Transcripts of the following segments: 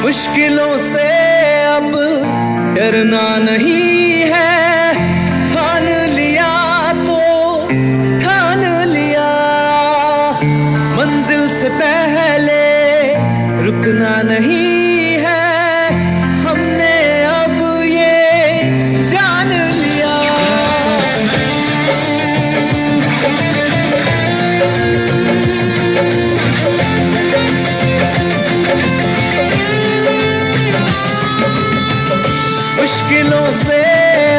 मुश्किलों से अब डरना नहीं है, ठान लिया तो ठान लिया, मंजिल से पहले रुकना नहीं है, हमने अब ये जान लिया। मुश्किलों से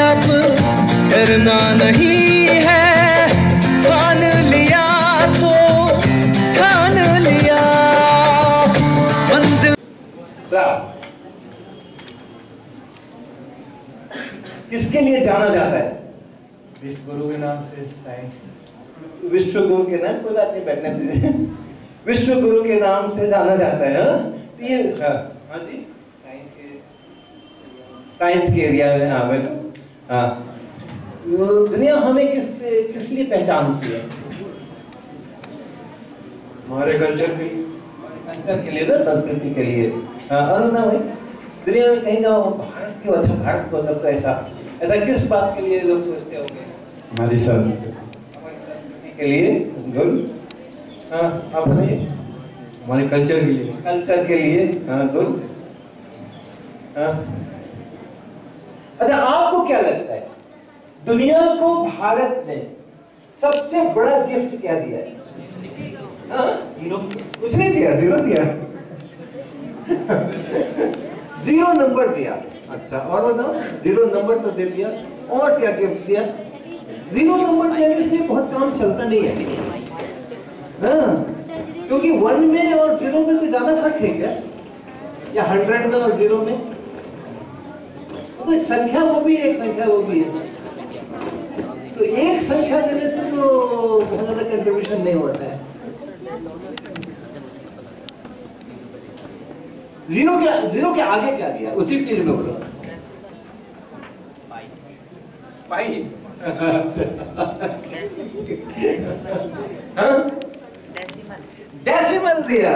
अब डरना नहीं है, ठान लिया तो ठान लिया, मंजिल। किसके लिए जाना जाता है? विश्व गुरु के नाम से साइंस। विश्व गुरु के नाम, कोई बात नहीं, बैठने दीजिए। विश्व गुरु के नाम से जाना जाता है। तो ये हाँ जी, साइंस के एरिया में। हाँ बेटा, हाँ। दुनिया हमें किस लिए पहचानती है? हमारे कल्चर के लिए ना, संस्कृति के लिए। हाँ, और ना भाई, दुनिया में कहीं जाओ, भारत क्यों अच्छा, भारत को तो ऐसा किस बात के लिए लोग सोचते होंगे? हमारी संस्कृति के लिए। गुड। हाँ, आप बताइए। हमारे कल्चर के लिए। कल्चर के लिए। हाँ, गुड। हाँ, अच्छा, आपको क्या लगता है दुनिया को भारत ने सबसे बड़ा गिफ्ट क्या दिया है? हाँ, कुछ नहीं दिया, जीरो दिया। जीरो नंबर दिया। अच्छा, और बताओ, जीरो नंबर तो दे दिया, और क्या गिफ्ट दिया? जीरो नंबर देने से बहुत काम चलता नहीं है। हाँ, क्योंकि 1 में और 0 में कोई ज्यादा फर्क है क्या? या 100 में और 0 में? तो एक संख्या वो भी है, एक संख्या वो भी है। तो एक संख्या देने से तो बहुत ज्यादा कंट्रीब्यूशन नहीं होता है। जीरो के आगे क्या दिया उसी फील्ड में? बोलो पाई। डेसिमल दिया,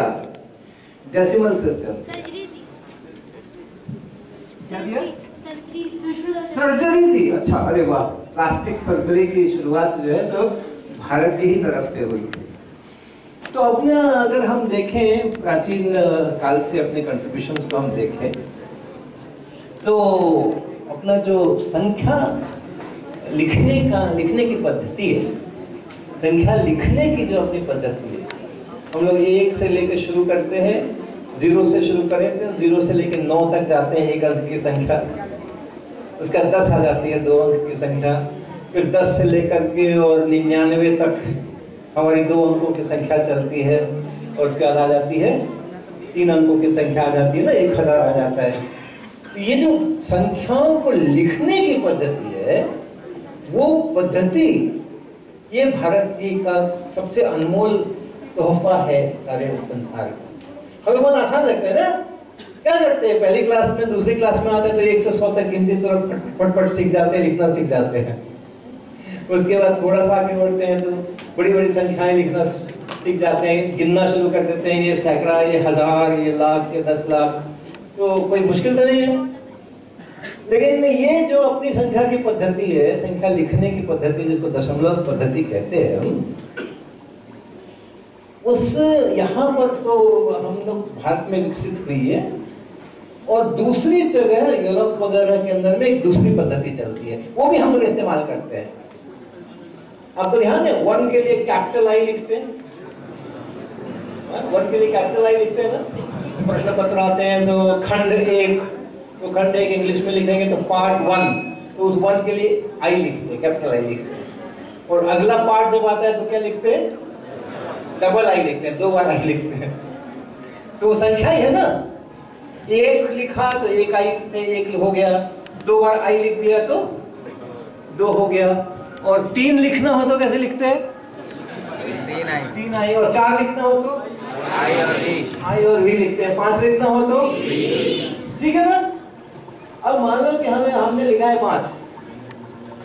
डेसिमल सिस्टम। क्या दिया? सर्जरी दी। अच्छा, अरे वाह, प्लास्टिक सर्जरी की शुरुआत जो है तो भारत की ही तरफ से हुई। तो अपना अगर हम देखें प्राचीन काल से अपने कंट्रीब्यूशंस को हम देखें तो अपना जो संख्या लिखने की पद्धति है, संख्या लिखने की जो अपनी पद्धति है, हम लोग 1 से लेकर शुरू करते हैं, 0 से शुरू करें तो 0 से लेकर 9 तक जाते हैं, 1 अंक की संख्या, उसका 10 आ जाती है 2 अंक की संख्या, फिर 10 से लेकर के और 99 तक हमारी 2 अंकों की संख्या चलती है, और उसके बाद आ जाती है 3 अंकों की संख्या आ जाती है ना, 1000 आ जाता है। तो ये जो संख्याओं को लिखने की पद्धति है, वो पद्धति ये भारत की का सबसे अनमोल तोहफा है सारे संसार का। हमें बहुत आसान लगता है ना, क्या करते हैं, पहली क्लास में दूसरी क्लास में आते हैं तो 1 से 100 तक हिंदी तुरंत फटफट सीख जाते हैं, लिखना सीख जाते हैं। उसके बाद थोड़ा सा आगे बढ़ते हैं तो बड़ी बड़ी संख्याएं लिखना सीख जाते हैं, गिनना शुरू कर देते हैं, ये सैकड़ा, ये 1000, ये लाख, ये 10 लाख। तो कोई मुश्किल तो नहीं है, लेकिन ये जो अपनी संख्या की पद्धति है, संख्या लिखने की पद्धति, जिसको दशमलव पद्धति कहते हैं हम, उस यहाँ पर तो हम लोग भारत में विकसित हुई है, और दूसरी जगह यूरोप वगैरह के अंदर में एक दूसरी पद्धति चलती है, वो भी हम लोग इस्तेमाल करते हैं। आपको ध्यान है, 1 के लिए कैपिटल आई लिखते हैं, 1 के लिए कैपिटल आई लिखते हैं ना। प्रश्न पत्र आते हैं तो खंड 1, तो खंड 1 इंग्लिश में लिखेंगे तो पार्ट 1, तो उस 1 के लिए आई लिखते हैं, कैपिटल आई लिखते हैं। और अगला पार्ट जब आता है तो क्या लिखते हैं? डबल आई लिखते हैं, 2 बार आई लिखते हैं। तो वो संख्या ही है ना, 1 लिखा तो 1 आई से 1 हो गया, 2 बार आई लिख दिया तो 2 हो गया। और 3 लिखना हो तो कैसे लिखते हैं? 3 आई। और 4 लिखना हो तो आई और वी लिखते हैं। 5 लिखना हो तो ठीक है ना। अब मान लो कि हमने लिखा है 5,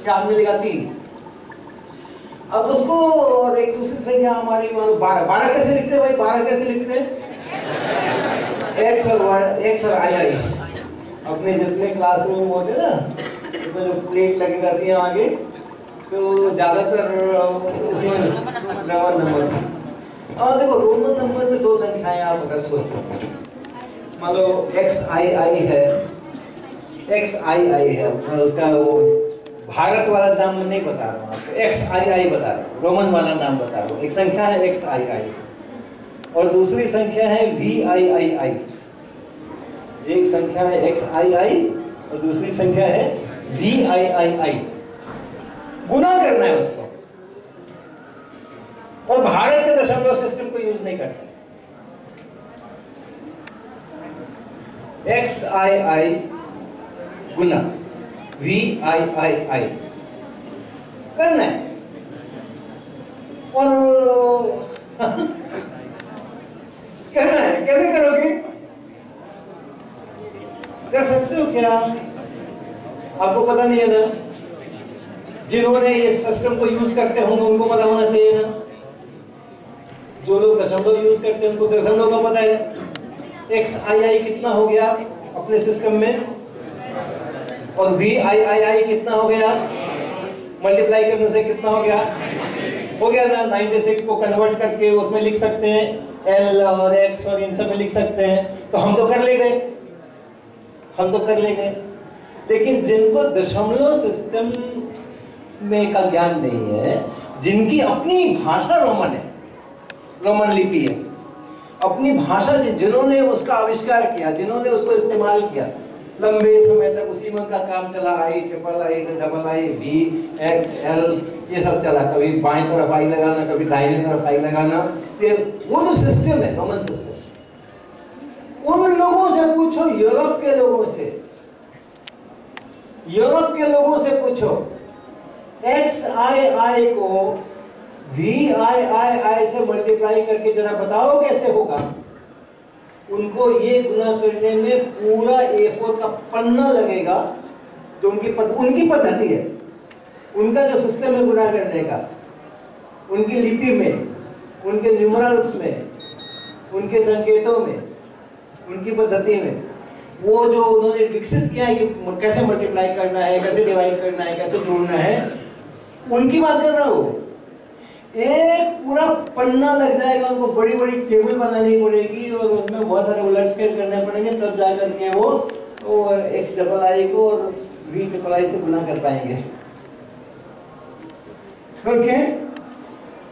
क्या हमने लिखा 3, अब उसको और एक दूसरी संख्या हमारी मान लो 12 कैसे लिखते हैं भाई? 12 कैसे लिखते हैं? एक्स और आई अपने जितने क्लासरूम होते ना, तो जो प्लेट लगी रहती है आगे, तो ज्यादातर उसमें रोमन नंबर। और देखो रोमन नंबर में दो संख्याएं आप अगर सोचो, मान लो XII है, XII है, मैं उसका वो भारत वाला नाम नहीं बता रहा हूँ आपको, XII बता रहा हूँ, रोमन वाला नाम बता रहा हूँ। एक संख्या है XII और दूसरी संख्या है VIII। एक संख्या है XII और दूसरी संख्या है VIII। गुना करना है उसको, और भारत के दशमलव सिस्टम को यूज नहीं करते। XII गुना VIII करना है। और करना है, कैसे करोगे? कर सकते हो क्या? आपको पता नहीं है ना? जिन्होंने इस सिस्टम को यूज करते होंगे उनको पता होना चाहिए ना? जो लोग दशमलव यूज करते हैं उनको दशमलव का पता है। XII कितना हो गया अपने सिस्टम में, और VIII कितना हो गया, मल्टीप्लाई करने से कितना हो गया ना? 96 को कन्वर्ट करके उसमें लिख सकते हैं, L और X और इन सब में लिख सकते हैं। तो हम तो कर ले गए, लेकिन जिनको दशमलव सिस्टम में का ज्ञान नहीं है, जिनकी अपनी भाषा रोमन है, रोमन लिपि है, अपनी भाषा, जिन्होंने उसका आविष्कार किया, जिन्होंने उसको इस्तेमाल किया, लंबे समय तक उसी में का काम चला, I, III, II, V, X, L ये सब चला, कभी बाएं तरफ I लगाना, कभी दाहिने तरफ I लगाना। फिर वो जो सिस्टम है रोमन सिस्टम, उन लोगों से पूछो, यूरोप के लोगों से पूछो, XII को VIII से मल्टीप्लाई करके जरा बताओ कैसे होगा। उनको ये गुना करने में पूरा A4 का पन्ना लगेगा, जो उनकी पद्धति है, उनका जो सिस्टम है गुना करने का, उनकी लिपि में, उनके न्यूमरल्स में, उनके संकेतों में, उनकी पद्धति में, वो जो उन्होंने विकसित किया है कि कैसे मल्टीप्लाई करना है, कैसे डिवाइड करना है, कैसे जोड़ना है, उनकी बात कर रहा हूँ। एक पूरा पन्ना लग जाएगा, उनको बड़ी बड़ी टेबल बनानी पड़ेगी और उसमें बहुत सारे उलटफेर करने पड़ेंगे, तब जाकर के वो और XII को और VIII से गुना कर पाएंगे। ओके,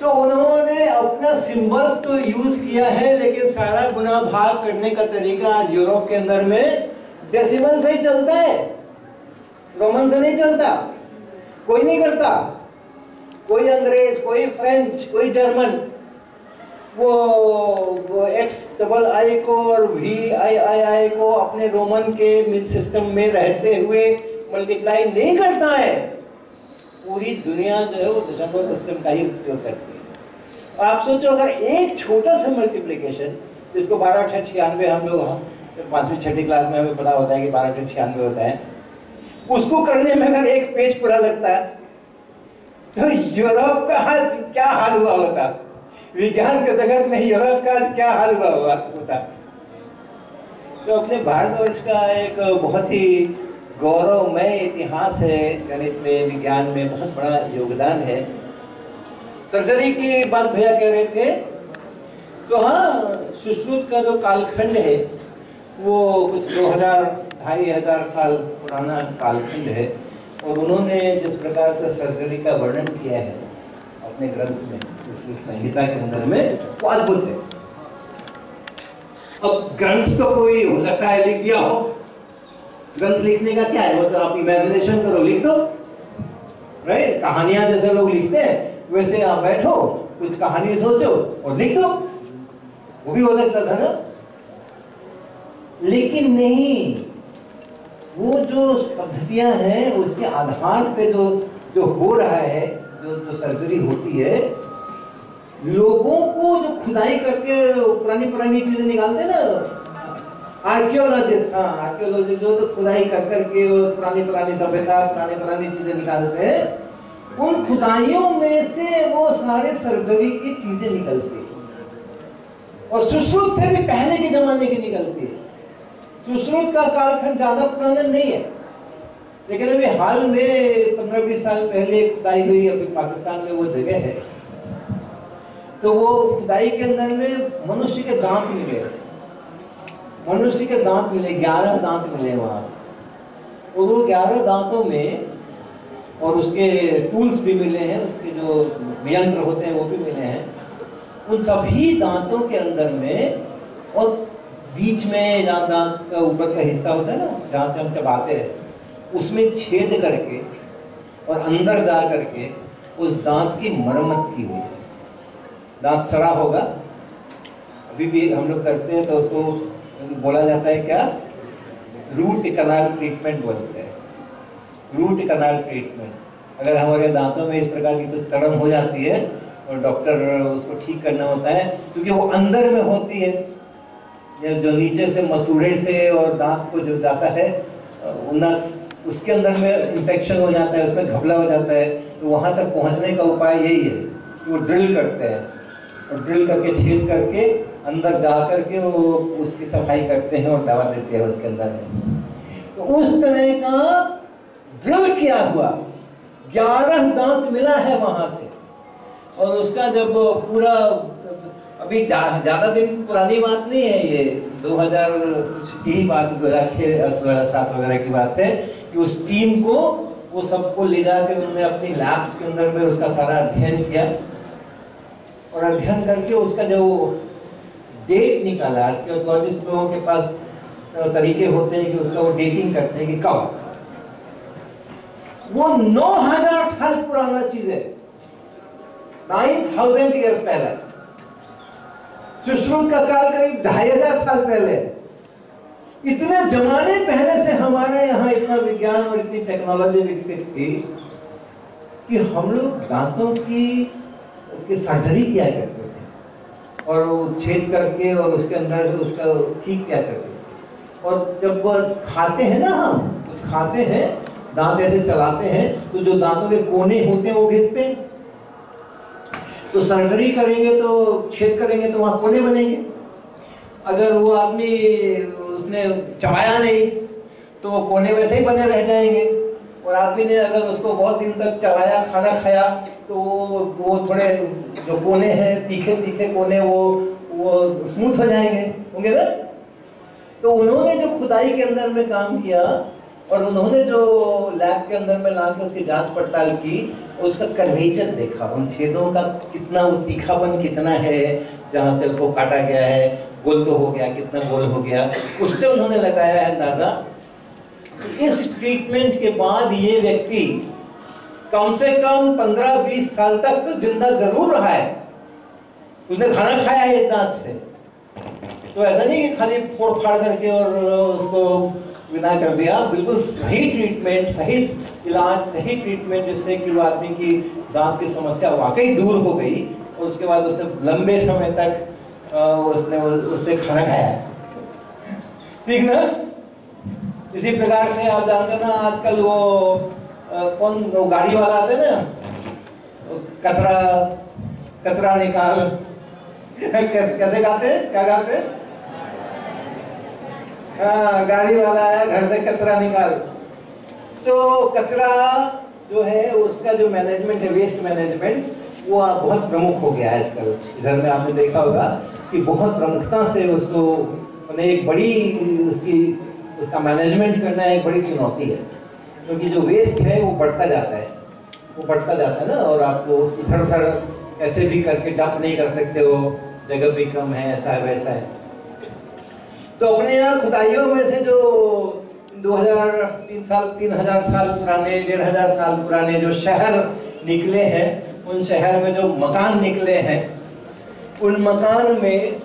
तो उन्होंने अपना सिंबल्स तो यूज किया है, लेकिन सारा गुना भाग करने का तरीका आज यूरोप के अंदर में डेसिमल से ही चलता है, रोमन से नहीं चलता। कोई नहीं करता, कोई अंग्रेज, कोई फ्रेंच, कोई जर्मन, वो XII को और VIII को अपने रोमन के सिस्टम में रहते हुए मल्टीप्लाई नहीं करता है। पूरी दुनिया जो है वो दशमलव सिस्टम का ही उपयोग करती है। आप सोचो, अगर एक छोटा सा मल्टीप्लिकेशन, जिसको 12×96 हम लोग 5वीं 6वीं क्लास में हमें पता होता है कि 12×96 होता है, उसको करने में अगर एक पेज पूरा लगता है, तो यूरोप का आज क्या हाल हुआ होता, विज्ञान के जगत में यूरोप का आज क्या हाल हुआ होता। तो अपने भारतवर्ष का एक बहुत ही गौरवमय इतिहास है, गणित में, विज्ञान में बहुत बड़ा योगदान है। सर्जरी की बात भैया कह रहे थे, तो हाँ, सुश्रुत का जो कालखंड है वो कुछ 2000-2500 साल पुराना कालखंड है, और उन्होंने जिस प्रकार से सर्जरी का वर्णन किया है अपने ग्रंथ में, सुश्रुत संहिता के अंदर में, वो अद्भुत है। अब ग्रंथ तो कोई हो सकता है लिख दिया हो, ग्रंथ लिखने का क्या है, मतलब आप इमेजिनेशन करो, लिख दो, राइट? कहानियां जैसे लोग लिखते हैं वैसे आप बैठो, कुछ कहानी सोचो और लिख दो, वो भी हो सकता था ना। लेकिन नहीं, वो जो पद्धतियां हैं उसके आधार पे जो हो रहा है, जो सर्जरी होती है, लोगों को जो खुदाई करके पुरानी चीजें निकालते हैं ना, आर्कियोलॉजिस्ट, आर्कियोलॉजिस्ट तो खुदाई कर करके पुरानी सभ्यता, पुरानी चीजें निकालते हैं, उन खुदाइयों में से वो सारे सर्जरी की चीजें निकलती हैं। और सुश्रुत से भी पहले के जमाने की निकलती है। सुश्रुत का कालखंड ज्यादा पुराना नहीं है, लेकिन अभी हाल में 15-20 साल पहले खुदाई हुई, अभी पाकिस्तान में वो जगह है, तो वो खुदाई के अंदर में मनुष्य के दांत मिले, मनुष्य के दांत मिले, 11 दांत मिले वहां। और वो 11 दांतों में, और उसके टूल्स भी मिले हैं, उसके जो यंत्र होते हैं वो भी मिले हैं। उन सभी दांतों के अंदर में और बीच में जहाँ दांत का ऊपर का हिस्सा होता है ना, जहाँ से हम चबाते हैं, उसमें छेद करके और अंदर जा करके उस दांत की मरम्मत की हुई है। दांत सड़ा होगा, अभी भी हम लोग करते हैं तो उसको बोला जाता है क्या, रूट कनाल ट्रीटमेंट बोलते हैं, रूट कनाल ट्रीटमेंट। अगर हमारे दांतों में इस प्रकार की कुछ सड़न हो जाती है और डॉक्टर उसको ठीक करना होता है, क्योंकि वो अंदर में होती है, जो नीचे से मसूड़े से और दांत को जो जाता है नस, उसके अंदर में इंफेक्शन हो जाता है, उसमें घबला हो जाता है। तो वहाँ तक पहुँचने का उपाय यही है कि वो ड्रिल करते हैं, और ड्रिल करके छेद करके अंदर जा करके वो उसकी सफाई करते हैं और दवा देते हैं उसके अंदर में। तो उस तरह का ड्रिल किया हुआ 11 दांत मिला है वहाँ से। और उसका जब पूरा, अभी ज़्यादा दिन पुरानी बात नहीं है, ये 2000 कुछ की बात, 2006-2007 वगैरह की बात है, कि उस टीम को वो सबको ले जाकर उन्होंने अपनी लैब्स के अंदर में उसका सारा अध्ययन किया, और अध्ययन करके उसका जो डेट निकाला। आर्कियोलॉजिस्ट लोगों के पास तरीके होते हैं कि उसका वो डेटिंग करते हैं कि कब, वो 9000 साल पुराना चीज है, 9000 ईयर्स पहले। सुश्रुत का काल करीब 2500 साल पहले। इतने जमाने पहले से हमारे यहाँ इतना विज्ञान और इतनी टेक्नोलॉजी विकसित थी कि हम लोग दांतों की सर्जरी किया करते थे, और वो छेद करके और उसके अंदर से उसका ठीक किया करते थे। और जब खाते हैं ना, हम कुछ खाते हैं, दांत ऐसे चलाते हैं, तो जो दांतों के कोने होते हैं वो घिसते हैं। तो सर्जरी करेंगे तो छेद करेंगे तो वहाँ कोने बनेंगे। अगर वो आदमी उसने चबाया नहीं तो वो कोने वैसे ही बने रह जाएंगे। और आदमी ने अगर उसको बहुत दिन तक चबाया, खाना खाया, तो वो थोड़े जो कोने हैं, तीखे तीखे कोने, वो स्मूथ हो जाएंगे, होंगे ना। तो उन्होंने जो खुदाई के अंदर में काम किया और उन्होंने जो लैब के अंदर में लाकर उसकी जांच पड़ताल की, उसका कर्वेचर देखा, उन छेदों का कितना, वो तीखापन कितना है, जहाँ से उसको काटा गया है, गोल तो हो गया, कितना गोल हो गया, उससे उन्होंने लगाया है अंदाजा। इस ट्रीटमेंट के बाद ये व्यक्ति कम से कम 15-20 साल तक तो जिंदा जरूर रहा है। उसने खाना खाया है एक दांत से, तो ऐसा नहीं कि खाली फोड़ फाड़ करके और उसको विदा कर दिया। बिल्कुल सही ट्रीटमेंट, सही इलाज, सही ट्रीटमेंट, जिससे कि वो आदमी की दांत की समस्या वाकई दूर हो गई, और उसके बाद उसने लंबे समय तक उससे खाना खाया, ठीक ना। इसी प्रकार से आप जानते ना, आजकल वो कौन वो गाड़ी वाला आते हैं ना, कचरा निकाल कैसे गाते हैं, क्या गाते हैं, हाँ, गाड़ी वाला है, घर से कचरा निकाल। तो कचरा जो है उसका जो मैनेजमेंट है, वेस्ट मैनेजमेंट, वो बहुत प्रमुख हो गया है आजकल। इधर में आपने देखा होगा कि बहुत प्रमुखता से उसको एक बड़ी उसका मैनेजमेंट करना एक बड़ी चुनौती है, क्योंकि जो वेस्ट है वो बढ़ता जाता है, ना, और आपको इधर उधर ऐसे भी करके डंप नहीं कर सकते हो, जगह भी कम है, ऐसा है वैसा है। तो अपने यहाँ खुदाइयों में से जो 3000 साल पुराने, 1500 साल पुराने जो शहर निकले हैं, उन शहर में जो मकान निकले हैं, उन मकान में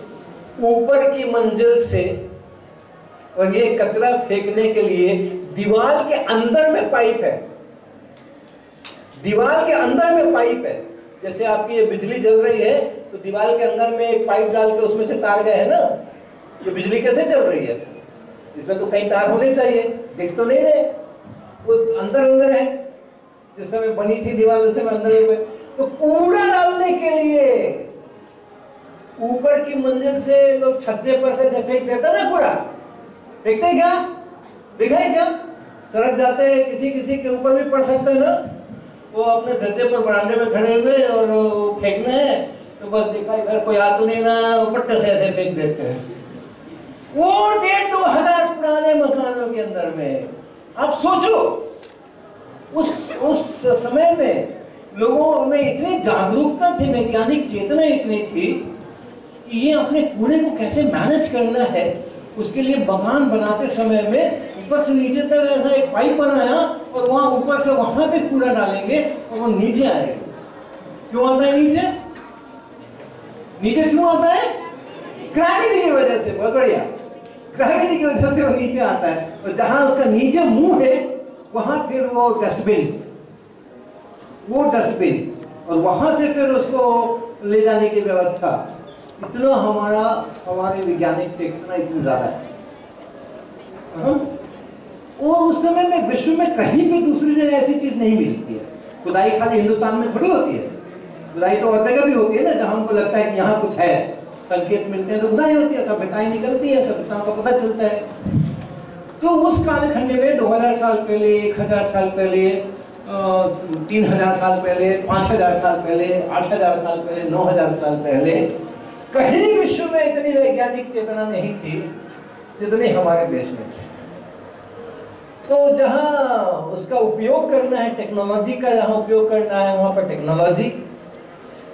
ऊपर की मंजिल से, और ये कचरा फेंकने के लिए दीवार के अंदर में पाइप है, दीवार के अंदर में पाइप है। जैसे आपकी ये बिजली जल रही है तो दीवार के अंदर में एक पाइप डाल के उसमें से तार गए है ना, तो बिजली कैसे चल रही है, इसमें तो कई तार होने चाहिए, दिख तो नहीं रहे, वो अंदर है। जिस समय बनी थी दीवार उस समय अंदर में। तो कूड़ा डालने के लिए ऊपर की मंजिल से लोग छज्जे पर से फेंक देता ना कूड़ा, फेंकते हैं क्या? देखा है क्या? सड़क जाते हैं, किसी के ऊपर भी पड़ सकते हैं ना, वो अपने छज्जे पर बरामदे में खड़े हुए और फेंकना है तो बस देखा इधर कोई आ तो नहीं रहा, पट्टे से ऐसे फेंक देते हैं। वो 1,500 पुराने मकानों के अंदर में आप सोचो, उस समय में लोगों में इतनी जागरूकता थी, वैज्ञानिक चेतना इतनी थी कि ये अपने कूड़े को कैसे मैनेज करना है। उसके लिए मकान बनाते समय में ऊपर से नीचे तक ऐसा एक पाइप बनाया और वहां ऊपर से वहां पे कूड़ा डालेंगे और वो नीचे आएगा। क्यों आता है नीचे? नीचे क्यों आता है? ग्रेविटी की वजह से। बहुत बढ़िया, ग्रेविटी की वजह से वो नीचे आता है। और जहां उसका नीचे मुंह है वहां फिर वो डस्टबिन, और वहां से फिर उसको ले जाने की व्यवस्था। इतना हमारे वैज्ञानिक चेतना इतनी ज्यादा है। वो उस समय में विश्व में कहीं भी दूसरी जगह ऐसी चीज नहीं मिलती है। खुदाई खाली हिंदुस्तान में थोड़ी होती है, खुदाई तो और जगह भी होती है ना, जहां हमको लगता है कि यहाँ कुछ है, संकेत मिलते हैं तो खुदाई होती है, सभ्यताएं निकलती है, सभ्यताओं का पता चलता है। तो उस कालखंड में 2000 साल पहले, 1000 साल पहले, 3000 साल पहले, 5000 साल पहले, 8000 साल पहले, 9000 साल पहले कहीं विश्व में इतनी वैज्ञानिक चेतना नहीं थी जितनी हमारे देश में थी। तो जहां उसका उपयोग करना है, टेक्नोलॉजी का जहां उपयोग करना है वहां पर टेक्नोलॉजी,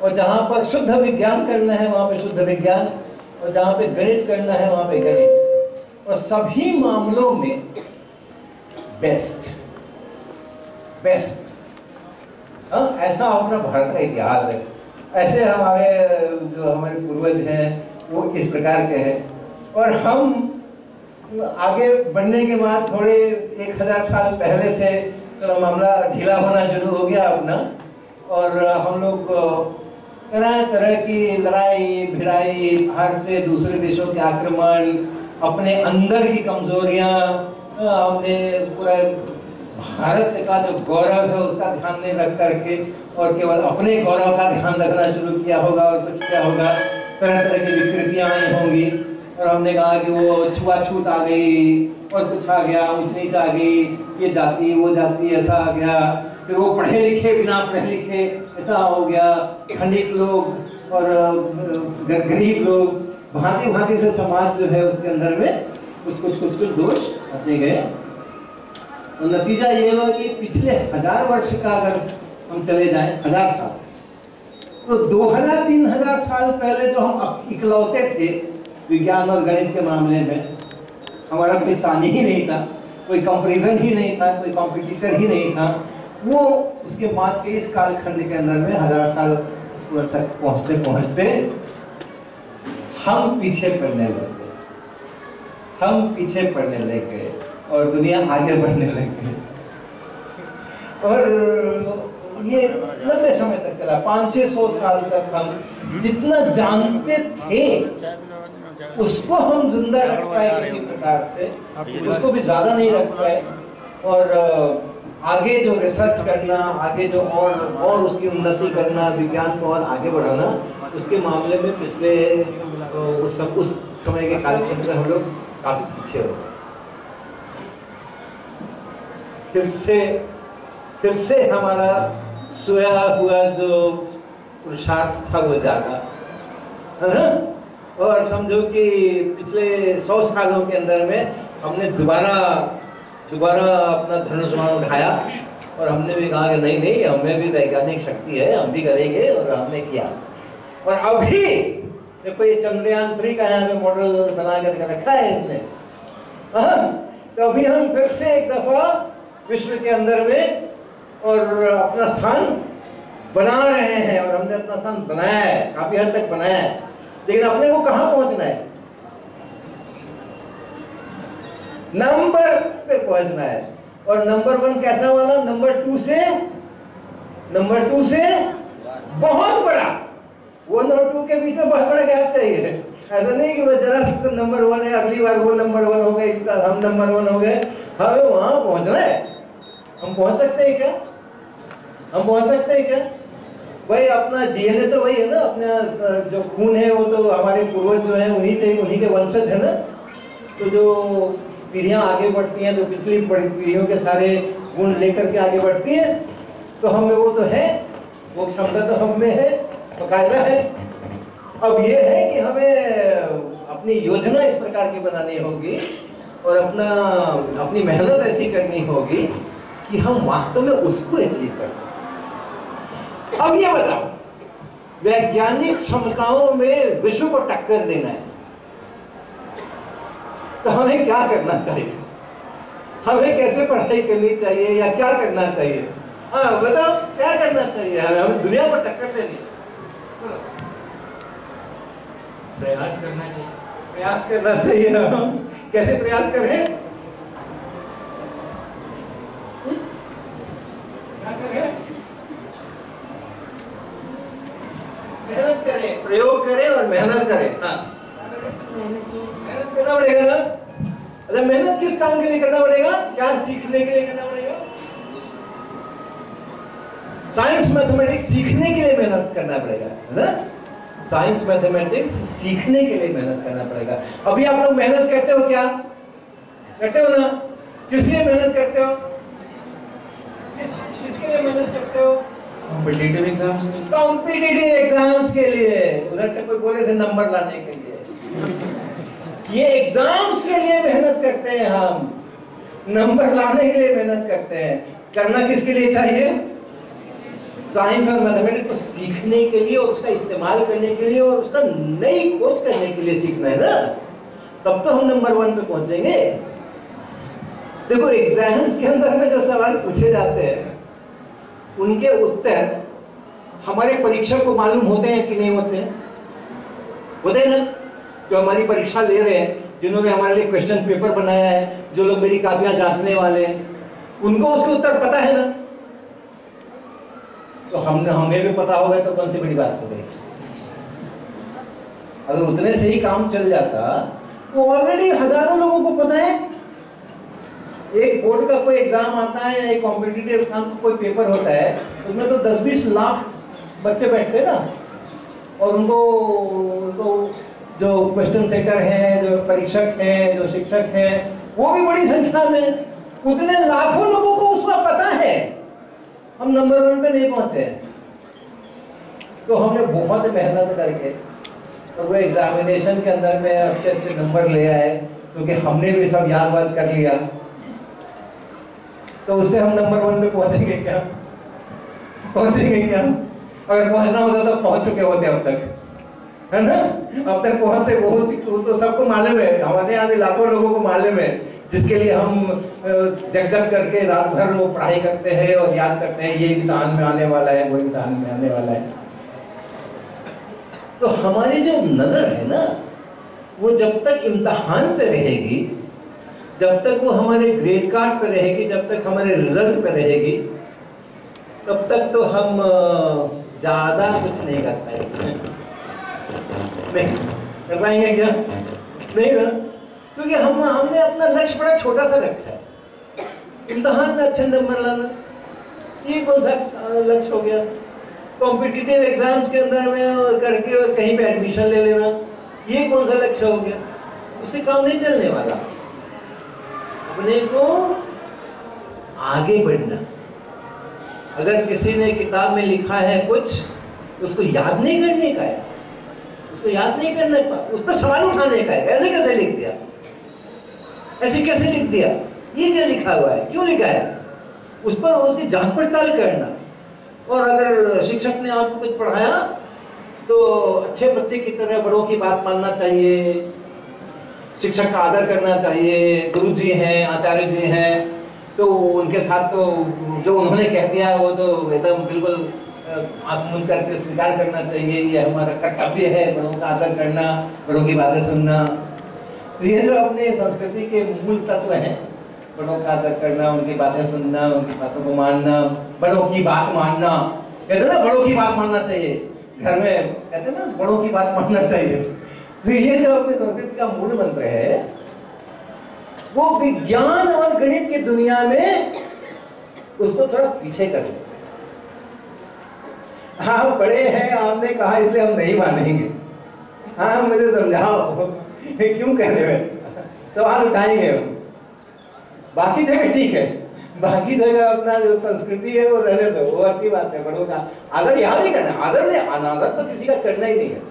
और जहां पर शुद्ध विज्ञान करना है वहां पे शुद्ध विज्ञान, और जहां पे गणित करना है वहां पे गणित। और सभी मामलों में बेस्ट। ऐसा अपना भारत का इतिहास है। ऐसे हमारे पूर्वज हैं वो इस प्रकार के हैं। और हम आगे बढ़ने के बाद थोड़े 1000 साल पहले से तो मामला ढीला होना शुरू हो गया अपना, और हम लोग तरह तरह की लड़ाई भिड़ाई, बाहर से दूसरे देशों के आक्रमण, अपने अंदर की कमजोरियां, हमने पूरा भारत का जो गौरव है उसका ध्यान नहीं रख करके और केवल अपने गौरव का ध्यान रखना शुरू किया होगा और कुछ किया होगा। तरह तरह की विकृतियां आई होंगी और हमने कहा कि वो छुआछूत आ गई और कुछ आ गया, ऊंच नीच आ गई, ये जाति वो जाति ऐसा आ गया, फिर वो पढ़े लिखे बिना पढ़े लिखे ऐसा हो गया, धनिक लोग और गरीब लोग, भांति भांति से समाज जो है उसके अंदर में कुछ दोष आते गए। तो नतीजा ये हुआ कि पिछले 1000 वर्ष का अगर हम चले जाएं, 1000 साल, तो 2000-3000 साल पहले जो हम इकलौते थे विज्ञान और गणित के मामले में, हमारा कोई सानी ही नहीं था, कोई कंपैरिजन ही नहीं था, कोई कॉम्पिटिटर ही नहीं था, वो उसके बाद के इस कालखंड के अंदर में 1000 साल तक पहुंचते पहुंचते हम पीछे पड़ने लग गए और दुनिया आगे बढ़ने लग गई। और ये लंबे समय तक चला, 500-600 साल तक हम जितना जानते थे उसको हम जिंदा रख पाए किसी प्रकार से, उसको भी ज्यादा नहीं रख पाए। और आगे जो रिसर्च करना, आगे जो और उसकी उन्नति करना, विज्ञान को और आगे बढ़ाना, उसके मामले में पिछले उस समय के कालखंड में हम लोग काफी पीछे हो गए। फिर से हमारा सोया हुआ जो पुरुषार्थ था वो जागा, है ना? और समझो कि पिछले 100 सालों के अंदर में हमने दोबारा अपना धनुष्मान उठाया और हमने भी कहा कि नहीं, हमें भी वैज्ञानिक शक्ति है, हम भी करेंगे, और हमने किया। और अभी देखो ये चंद्रयान 3 का यहाँ पे मॉडल बना करके रखा है इसने। तो अभी हम फिर से एक दफा विश्व के अंदर में और अपना स्थान बना रहे हैं, और हमने अपना स्थान बनाया है, काफी हद तक बनाया है, लेकिन अपने को कहां पहुंचना है? नंबर पे पहुंचना है। और नंबर 1 कैसा वाला? नंबर 2 से बहुत बड़ा। 1 और 2 के बीच में बहुत बड़ा गैप चाहिए। ऐसा नहीं कि बस जरा सा नंबर 1 है, अगली बार वो नंबर 1 हो गए, इसका हम नंबर 1 हो गए। हमें वहां पहुंचना है। हम पहुंच सकते हैं क्या? भाई अपना डीएनए तो वही है ना, अपना जो खून है वो तो हमारे पूर्वज जो है उन्हीं से, उन्हीं के वंशज है ना। तो जो पीढ़ियां आगे बढ़ती हैं तो पिछली पीढ़ियों के सारे गुण लेकर के आगे बढ़ती हैं, तो हम में वो तो है, वो क्षमता तो हम में है, बकायदा है। अब ये है कि हमें अपनी योजना इस प्रकार की बनानी होगी और अपनी मेहनत ऐसी करनी होगी कि हम वास्तव में उसको अचीव कर सकें। अब ये बताओ, वैज्ञानिक क्षमताओं में विश्व को टक्कर देना है तो हमें क्या करना चाहिए, हमें कैसे पढ़ाई करनी चाहिए या क्या करना चाहिए? हाँ बताओ, क्या करना चाहिए हमें दुनिया को टक्कर देनी? प्रयास करना चाहिए। प्रयास करना चाहिए। हम कैसे प्रयास करें? क्या करें? मेहनत करें, प्रयोग करें और मेहनत करें। हाँ मेहनत करना पड़ेगा ना। अच्छा, मेहनत किस काम के लिए करना पड़ेगा? क्या सीखने के लिए करना पड़ेगा? साइंस मैथमेटिक्स सीखने के लिए मेहनत करना पड़ेगा, है ना? साइंस मैथमेटिक्स सीखने के लिए मेहनत करना पड़ेगा। अभी आप लोग मेहनत करते हो क्या? करते हो ना? किस लिए मेहनत करते हो? किसके लिए मेहनत करते हो? कॉम्पिटिटिव एग्जाम्स के लिए। कॉम्पिटिटिव एग्जाम्स के लिए। उधर से कोई बोले थे नंबर लाने के लिए। ये एग्जाम्स के लिए मेहनत करते हैं हम, नंबर लाने के लिए मेहनत करते हैं। करना किसके लिए चाहिए? साइंस और मैथमेटिक्स को सीखने के लिए और उसका इस्तेमाल करने के लिए और उसका नई खोज करने के लिए सीखना है ना, तब तो हम नंबर 1 पे पहुंचेंगे। देखो, एग्जाम्स के अंदर में जो सवाल पूछे जाते हैं उनके उत्तर हमारे परीक्षक को मालूम होते हैं कि नहीं होते हैं? होते हैं ना? जो हमारी परीक्षा ले रहे हैं, जिन्होंने हमारे लिए क्वेश्चन पेपर बनाया है, जो लोग मेरी कापियां जांचने वाले हैं, उनको उसके उत्तर पता है ना? तो हमें भी पता होगा तो कौन सी बड़ी बात हो गई। अगर उतने से ही काम चल जाता तो ऑलरेडी हजारों लोगों को पता है। एक बोर्ड का कोई एग्जाम आता है या एक कॉम्पिटिटिव एग्जाम का कोई पेपर होता है, उसमें तो 10-20 लाख बच्चे बैठते हैं ना, और उनको जो क्वेश्चन सेटर हैं, जो परीक्षक हैं, जो शिक्षक हैं, वो भी बड़ी संख्या में, उतने लाखों लोगों को उसका पता है। हम नंबर 1 पे नहीं पहुंचे, तो हमने बहुत मेहनत करके और वो एग्जामिनेशन के अंदर में अच्छे अच्छे नंबर ले आए, क्योंकि हमने भी सब याद वाद कर लिया, तो उससे हम नंबर 1 पे पहुंचेंगे क्या? पहुंचेंगे क्या? अगर पहुंचना होता तो पहुंच चुके होते अब तक, है ना? अब तक पहुंचे, वो तो सबको मालूम है, हमारे यहाँ भी लाखों लोगों को मालूम है, जिसके लिए हम जग करके रात भर वो पढ़ाई करते हैं और याद करते हैं, ये इम्तिहान में आने वाला है, वो इम्तिहान में आने वाला है। तो हमारी जो नजर है ना, वो जब तक इम्तिहान पे रहेगी, जब तक वो हमारे ग्रेड कार्ड पे रहेगी, जब तक हमारे रिजल्ट पे रहेगी, तब तक तो हम ज्यादा कुछ नहीं कर पाएंगे। नहीं कर पाएंगे क्या? नहीं ना, क्योंकि हमने अपना लक्ष्य बड़ा छोटा सा रखा है। इम्तिहान में अच्छे नंबर लाना, ये कौन सा लक्ष्य हो गया? कॉम्पिटिटिव एग्जाम्स के अंदर में और करके और कहीं पे एडमिशन ले लेना, ये कौन सा लक्ष्य हो गया? उससे काम नहीं चलने वाला। अपने को आगे बढ़ना। अगर किसी ने किताब में लिखा है कुछ, तो उसको याद नहीं करने का है, उसको याद नहीं करने का, उस पर सवाल उठाने का है। ऐसे कैसे लिख दिया, ऐसे कैसे लिख दिया, ये क्या लिखा हुआ है, क्यों लिखा है, उस पर उसकी जांच पड़ताल करना। और अगर शिक्षक ने आपको कुछ पढ़ाया तो अच्छे बच्चे की तरह बड़ों की बात मानना चाहिए, शिक्षक का आदर करना चाहिए। गुरु जी हैं, आचार्य जी हैं, तो उनके साथ तो जो उन्होंने कह दिया वो तो एकदम बिल्कुल आंख मूंद करके स्वीकार करना चाहिए। ये हमारा कर्तव्य है, बड़ों का आदर करना, बड़ों की बातें सुनना। तो ये जो अपने संस्कृति के मूल तत्व हैं, बड़ों का आदर करना, उनकी बातें सुनना, उनकी बातों को मानना, बड़ों की बात मानना। कहते ना बड़ों की बात मानना चाहिए, घर में कहते ना बड़ों की बात मानना चाहिए। तो ये जो अपनी संस्कृति का मूल मंत्र है, वो विज्ञान और गणित की दुनिया में उसको थोड़ा पीछे कर देता है। आप बड़े हैं, आपने कहा इसलिए हम नहीं मानेंगे। हाँ मुझे समझाओ क्यों कहने में सवाल उठाएंगे हम। बाकी जगह ठीक है, बाकी जगह अपना जो संस्कृति है वो रहने दो, वो अच्छी बात है। बड़ों का आदर यहाँ भी करना, आदर नहीं, अनादर तो किसी का करना ही नहीं है।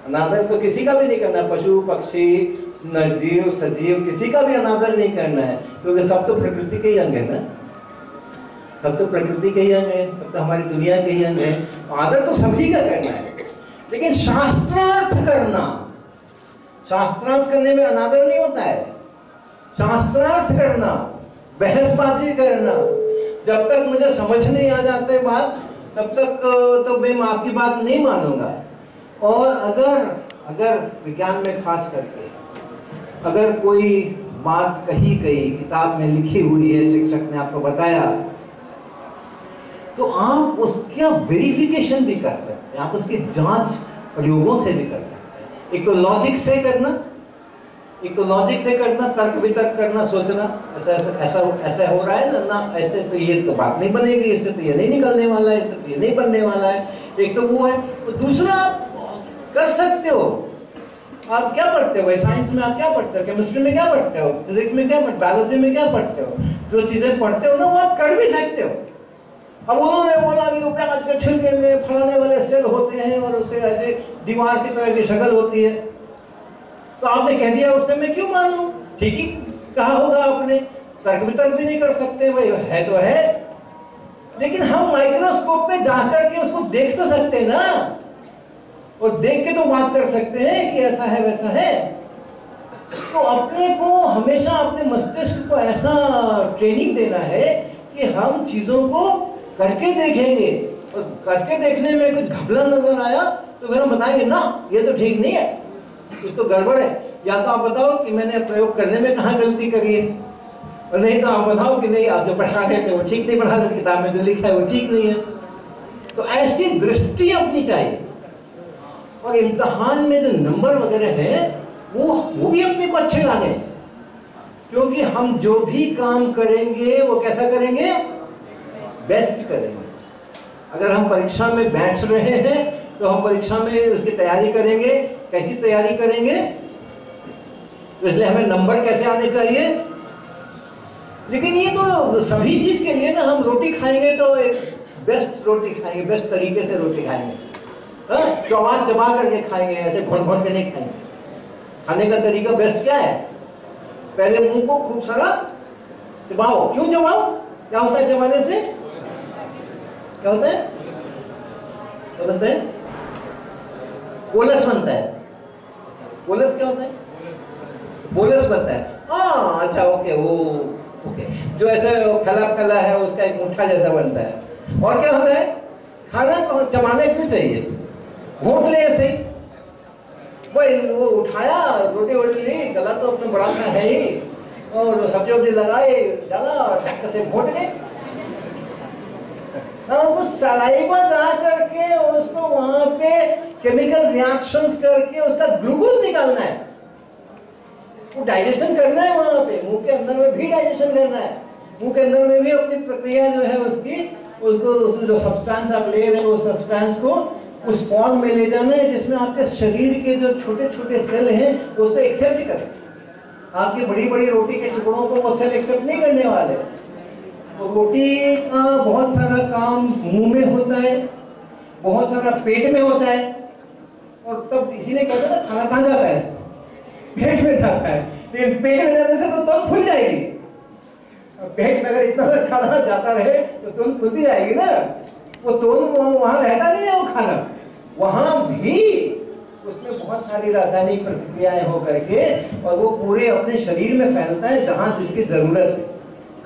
अनादर तो किसी का भी नहीं करना, पशु पक्षी निर्जीव सजीव किसी का भी अनादर नहीं करना है, क्योंकि सब तो प्रकृति के ही अंग है ना, सब तो प्रकृति के ही अंग है, सब तो हमारी दुनिया के ही अंग है। आदर तो सभी का करना है, लेकिन शास्त्रार्थ करना, शास्त्रार्थ करने में अनादर नहीं होता है। शास्त्रार्थ करना, बहसबाजी करना, जब तक मुझे समझ नहीं आ जाते बात तब तक तो मैं आपकी बात नहीं मानूंगा। और अगर विज्ञान में खास करके अगर कोई बात कही गई, किताब में लिखी हुई है, शिक्षक ने आपको बताया, तो आप उसका वेरिफिकेशन भी कर सकते हैं, आप उसकी जांच प्रयोगों से भी कर सकते हैं। एक तो लॉजिक से करना, एक तो लॉजिक से करना, तर्क वितर्क करना, सोचना ऐसा ऐसा ऐसा ऐसा हो रहा है ना, ऐसे तो ये तो बात नहीं बनेगी, इससे तो ये नहीं निकलने वाला है, इससे तो ये नहीं बनने वाला है। एक तो वो है। तो दूसरा आप कर सकते हो, आप क्या पढ़ते हो साइंस में, आप क्या पढ़ते हो, केमिस्ट्री में क्या पढ़ते हो, फिजिक्स में क्या पढ़ते हो, बायोलॉजी में क्या पढ़ते हो, जो चीजें पढ़ते हो ना वो आप कर भी सकते हो। अब उन्होंने बोला कि प्याज के छिलके में फलाने वाले सेल होते हैं और उसे ऐसे दीवार की तरह की शक्ल होती है, तो आपने कह दिया उससे मैं क्यों मान लूं? ठीक ही कहा होगा आपने, तर्क वितर्क भी नहीं कर सकते, भाई है तो है। लेकिन हम माइक्रोस्कोप में जाकर के उसको देख तो सकते हैं ना, और देख के तो बात कर सकते हैं कि ऐसा है वैसा है। तो अपने को हमेशा अपने मस्तिष्क को ऐसा ट्रेनिंग देना है कि हम चीजों को करके देखेंगे, और करके देखने में कुछ घपला नजर आया तो फिर हम बताएंगे ना ये तो ठीक नहीं है, कुछ तो गड़बड़ है। या तो आप बताओ कि मैंने प्रयोग करने में कहाँ गलती करी है, और नहीं तो आप बताओ कि नहीं आप जो पढ़ा रहे थे वो ठीक नहीं पढ़ा रहे, किताब में जो लिखा है वो ठीक नहीं है। तो ऐसी दृष्टि अपनी चाहिए। और इम्तिहान में जो नंबर वगैरह है वो भी अपने को अच्छे लाने, क्योंकि हम जो भी काम करेंगे वो कैसा करेंगे, बेस्ट करेंगे। अगर हम परीक्षा में बैठ रहे हैं तो हम परीक्षा में उसकी तैयारी करेंगे, कैसी तैयारी करेंगे, तो इसलिए हमें नंबर कैसे आने चाहिए। लेकिन ये तो सभी चीज के लिए ना, हम रोटी खाएंगे तो एक बेस्ट रोटी खाएंगे, बेस्ट तरीके से रोटी खाएंगे, चबात चबा करके खाएंगे, ऐसे घोट घोट के नहीं खाएंगे। खाने का तरीका बेस्ट क्या है, पहले मुंह को खूब सारा चबाओ। क्यों चबाओ, क्या होता है चबाने से, क्या होता है, क्या बनता है, बोलस बनता है। बोलस क्या होता है, बोलस बनता है। हाँ अच्छा ओके, वो ओके, जो ऐसे फैला फैला है उसका एक मुट्ठा जैसा बनता है। और क्या होता है, खाना तो चबाने क्यों चाहिए, घोट ले ऐसे ही, वो उठाया रोटी वोटी ली, गला तो उसमें बड़ा सा है ही, और सब्जी वब्जी लगाई डाला और ढक्कन से घोट के वो सलाइवा जा करके उसको वहां पे केमिकल रिएक्शंस करके उसका ग्लूकोज निकालना है, वो डाइजेशन करना है वहां पे, मुंह के अंदर में भी डाइजेशन करना है, मुंह के अंदर में भी अपनी प्रक्रिया जो है उसकी, उसको जो सब्सटेंस आप ले रहे हो उस सब्सटेंस को उस फॉर्म में ले जाना है जिसमें आपके शरीर के जो छोटे छोटे सेल हैं उसको एक्सेप्ट करें। आपकी बड़ी बड़ी रोटी के टुकड़ों को वो सेल एक्सेप्ट नहीं करने वाले। तो रोटी का बहुत सारा काम मुंह में होता है, बहुत सारा पेट में होता है, और तब इसीलिए कहते हैं ना खाना कहाँ जाता है, पेट में जाता है। लेकिन पेट में जाने से तो तुम फूल जाएगी, पेट में अगर इतना खाना जाता रहे तो तुम खुद ही जाएगी ना, वो तुम वहां रहता नहीं है वो खाना, वहां भी उसमें बहुत सारी रासायनिक प्रक्रियाएं हो करके और वो पूरे अपने शरीर में फैलता है जहां जिसकी जरूरत है।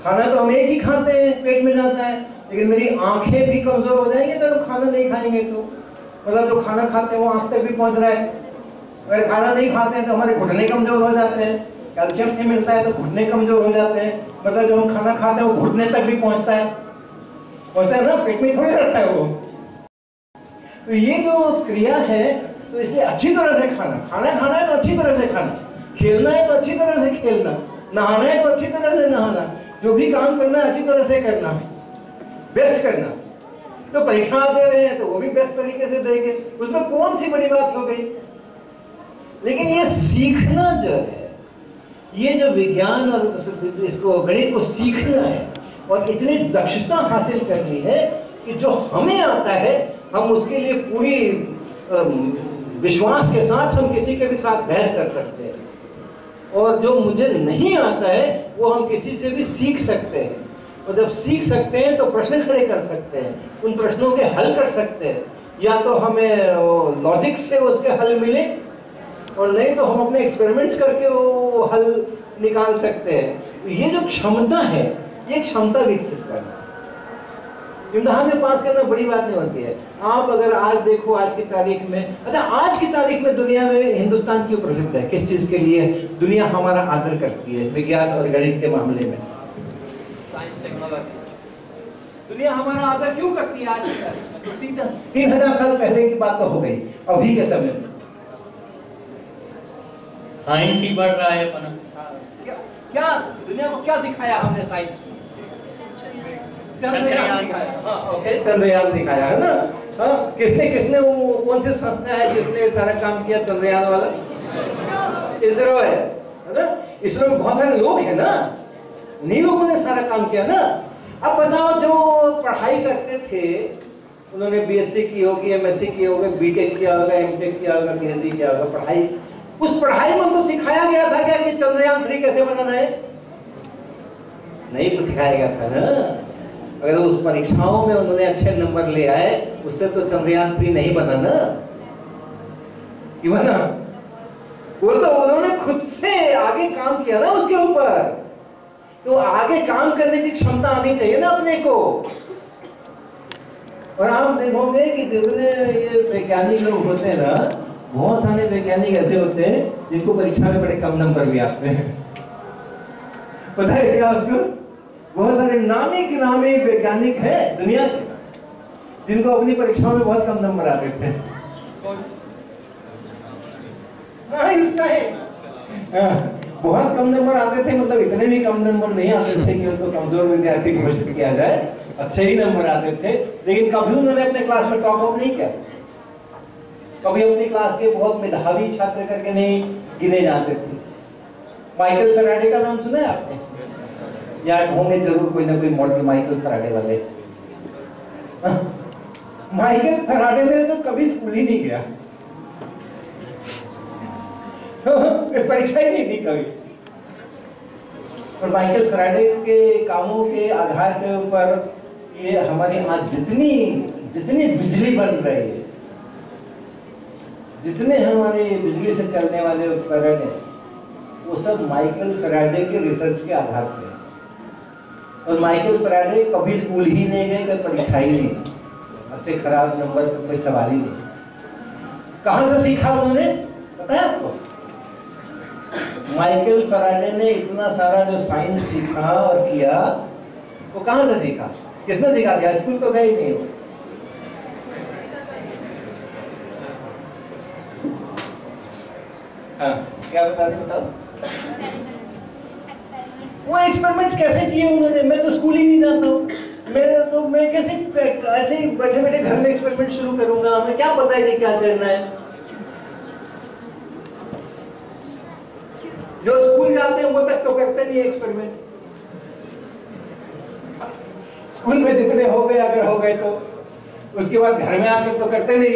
खाना तो हम एक ही खाते हैं, पेट में जाता है, लेकिन मेरी आंखें भी कमजोर हो जाएंगी तो खाना नहीं खाएंगे, तो मतलब जो खाना खाते हैं वो आंख तक भी पहुंच रहा है। अगर खाना नहीं खाते हैं तो हमारे घुटने कमजोर हो जाते हैं, कैल्शियम नहीं मिलता है तो घुटने कमजोर हो जाते हैं, मतलब जो हम खाना खाते हैं वो घुटने तक भी पहुंचता है ना, पेट में थोड़ी रहता है वो। तो ये जो क्रिया है, तो इसलिए अच्छी तरह से खाना है तो अच्छी तरह से खाना, खेलना है तो अच्छी तरह से खेलना, नहाना है तो अच्छी तरह से नहाना, जो भी काम करना है अच्छी तरह से करना, बेस्ट करना। तो परीक्षा दे रहे हैं तो वो भी बेस्ट तरीके से देंगे, उसमें कौन सी बड़ी बात हो गई। लेकिन ये सीखना जो है, ये जो विज्ञान और इसको गणित को सीखना है और इतनी दक्षता हासिल करनी है कि जो हमें आता है हम उसके लिए पूरी विश्वास के साथ हम किसी के भी साथ बहस कर सकते हैं, और जो मुझे नहीं आता है वो हम किसी से भी सीख सकते हैं, और जब सीख सकते हैं तो प्रश्न खड़े कर सकते हैं, उन प्रश्नों के हल कर सकते हैं, या तो हमें लॉजिक से उसके हल मिले और नहीं तो हम अपने एक्सपेरिमेंट्स करके वो हल निकाल सकते हैं। ये जो क्षमता है, ये क्षमता विकसित करना, इम्तिहान में पास करना बड़ी बात नहीं होती है। आप अगर आज देखो आज की तारीख में, अच्छा आज की तारीख में दुनिया में हिंदुस्तान क्यों प्रसिद्ध है, किस चीज के लिए दुनिया हमारा आदर करती है? विज्ञान और गणित के मामले में साइंस टेक्नोलॉजी दुनिया हमारा आदर क्यों करती है? आज की तारीख में 3000 साल पहले की बात तो हो गई, अभी के समय में साइंस ही बढ़ रहा है। क्या दुनिया को क्या दिखाया हमने साइंस में? चंद्रयान दिखाया। हाँ, ओके, चंद्रयान दिखाया है ना। हाँ, किसने वो कौन सी संस्था है जिसने सारा काम किया? चंद्रयान वाला इसरो है ना। इसरो में बहुत सारे लोग हैं ना, उन्हीं लोगों ने सारा काम किया ना। अब बताओ, जो पढ़ाई करते थे उन्होंने बीएससी की होगी, एमएससी की होगी, बीटेक किया होगा, एमटेक किया होगा, पीएचडी किया होगा, पढ़ाई, उस पढ़ाई में उनको सिखाया गया था क्या कि चंद्रयान 3 कैसे बनाना है? नहीं कुछ सिखाया गया था ना। अगर उस परीक्षाओं में उन्होंने अच्छे नंबर ले आए, उससे तो चंद्रयान 3 नहीं बना ना। क्यों बना? वो तो उन्होंने खुद से आगे काम किया ना उसके ऊपर, तो आगे काम करने की क्षमता आनी चाहिए ना अपने को। और आप देखोगे कि जितने ये वैज्ञानिक लोग होते हैं ना, बहुत सारे वैज्ञानिक ऐसे होते हैं जिनको परीक्षा में बड़े कम नंबर भी आते हैं। पता है क्या आपको? बहुत सारे नामी गिरामी वैज्ञानिक हैं दुनिया के जिनको अपनी परीक्षाओं में बहुत कम नंबर आते थे। बहुत कम नंबर आते थे, मतलब इतने भी कम नंबर नहीं आते थे कि उनको कमजोर विद्यार्थी घोषित किया जाए, अच्छे ही नंबर आते थे। लेकिन कभी उन्होंने अपने क्लास में टॉप आउट नहीं किया, कभी अपनी क्लास के बहुत मेधावी छात्र करके नहीं गिने जाते थे। माइकल फैराडे का नाम सुना है आपने? या होंगे जरूर कोई ना कोई मॉडल माइकल फैराडे वाले। माइकल फैराडे ने तो कभी स्कूल ही नहीं गया, परीक्षा ही नहीं दी कभी। और माइकल फैराडे के कामों के आधार के ऊपर ये हमारी आज जितनी बिजली बन रही है, जितने हमारे बिजली से चलने वाले उपकरण हैं, वो सब माइकल फैराडे के रिसर्च के आधार पे है। और माइकल फैराडे कभी स्कूल ही नहीं गए, कभी परीक्षा ही नहीं, अच्छे खराब नंबर का कोई सवाल ही नहीं। कहाँ से सीखा उन्होंने पता है आपको? माइकल फैराडे ने इतना सारा जो साइंस सीखा और किया, वो कहाँ से सीखा? किसने सिखा दिया? स्कूल तो गए ही नहीं हो। हाँ, क्या बता रहे बताओ? वो एक्सपेरिमेंट्स कैसे किए उन्होंने? मैं तो स्कूल ही नहीं जाता हूँ, मैं कैसे ऐसे ही बैठे बैठे घर में एक्सपेरिमेंट शुरू करूंगा? हमें क्या पता है कि क्या करना है? जो स्कूल जाते हैं वो तक तो करते नहीं एक्सपेरिमेंट। स्कूल में जितने हो गए, अगर हो गए तो उसके बाद घर में आकर तो करते नहीं।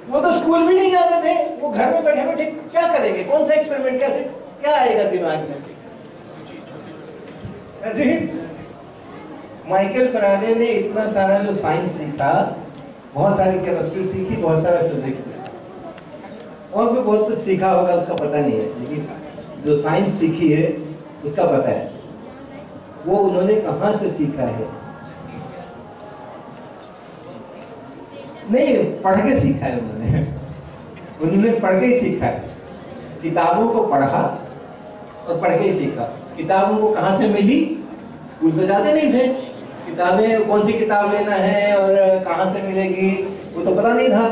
वो तो स्कूल भी नहीं जाते थे, वो घर में बैठे बैठे क्या करेंगे? कौन सा एक्सपेरिमेंट, कैसे क्या आएगा दिमाग में? माइकल फैराडे ने इतना सारा जो साइंस सीखा, बहुत सारी केमिस्ट्री सीखी, बहुत सारा फिजिक्स सीखा, और भी बहुत कुछ सीखा होगा उसका पता नहीं है, लेकिन जो साइंस सीखी है उसका पता है। वो उन्होंने कहाँ से सीखा है? नहीं, पढ़ के सीखा है उन्होंने पढ़ के ही सीखा है। किताबों को पढ़ा और पढ़ के ही सीखा। किताबों को कहाँ से मिली? स्कूल तो जाते नहीं थे, किताबें कौन सी किताब लेना है और कहाँ से मिलेगी वो तो पता नहीं था।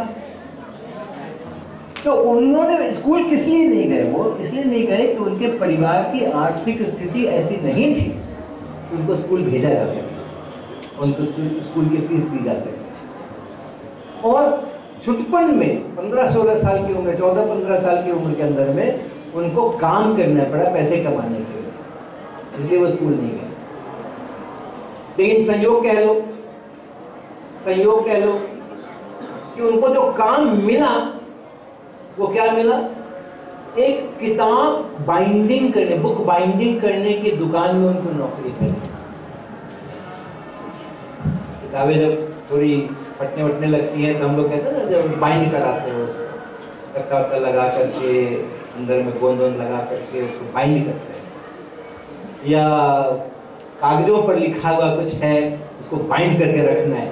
तो उन्होंने स्कूल किस लिए नहीं गए? वो इसलिए नहीं गए कि उनके परिवार की आर्थिक स्थिति ऐसी नहीं थी उनको स्कूल भेजा जा सके। उनको स्कूल की फीस दी जा सके। और छुटपन में 15-16 साल की उम्र, 14-15 साल की उम्र के अंदर में उनको काम करना पड़ा पैसे कमाने के लिए, इसलिए वो स्कूल नहीं गए। लेकिन संयोग कह लो कि उनको जो काम मिला वो क्या मिला? एक किताब बाइंडिंग करने, बुक बाइंडिंग करने की दुकान में उनको नौकरी मिली। किताबें जब थोड़ी फटने वटने लगती हैं तो हम लोग कहते हैं ना, जब बाइंड कराते हैं उसको कट्टा लगा करके, अंदर में गोंद लगा करके उसको बाइंड करते हैं, या कागजों पर लिखा हुआ कुछ है उसको बाइंड करके रखना है।